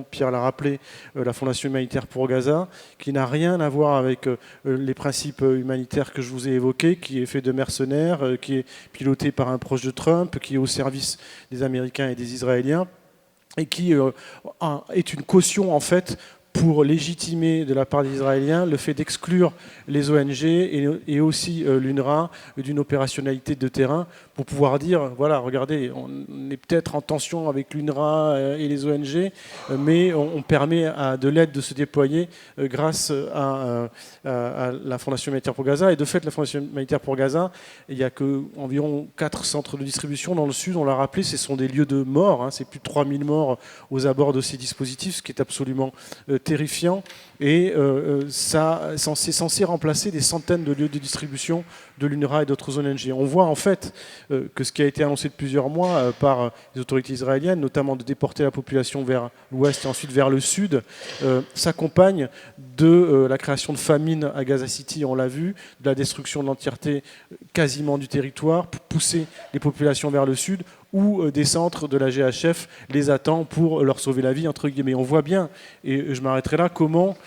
Pierre l'a rappelé, la Fondation humanitaire pour Gaza, qui n'a rien à voir avec les principes humanitaires que je vous ai évoqués, qui est fait de mercenaires, qui est piloté par un proche de Trump, qui est au service des Américains et des Israéliens, et qui est une caution, en fait, pour légitimer de la part des Israéliens le fait d'exclure les ONG et aussi l'UNRWA d'une opérationnalité de terrain pour pouvoir dire, voilà, regardez, on est peut-être en tension avec l'UNRWA et les ONG, mais on permet de l'aide de se déployer grâce à la Fondation humanitaire pour Gaza. Et de fait, la Fondation humanitaire pour Gaza, il n'y a qu'environ 4 centres de distribution dans le sud, on l'a rappelé, ce sont des lieux de mort, hein, c'est plus de 3000 morts aux abords de ces dispositifs, ce qui est absolument terrifiant, et c'est censé remplacer des centaines de lieux de distribution de l'UNRWA et d'autres ONG. On voit en fait que ce qui a été annoncé de plusieurs mois par les autorités israéliennes, notamment de déporter la population vers l'ouest et ensuite vers le sud, s'accompagne de la création de famines à Gaza City, on l'a vu, de la destruction de l'entièreté quasiment du territoire, pour pousser les populations vers le sud, où des centres de la GHF les attendent pour leur sauver la vie, entre guillemets. On voit bien, et je m'arrêterai là, comment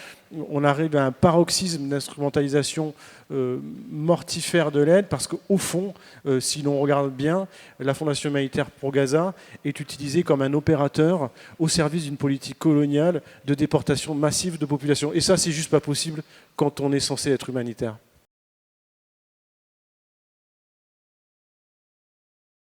on arrive à un paroxysme d'instrumentalisation mortifère de l'aide, parce qu'au fond, si l'on regarde bien, la Fondation humanitaire pour Gaza est utilisée comme un opérateur au service d'une politique coloniale de déportation massive de population. Et ça, c'est juste pas possible quand on est censé être humanitaire.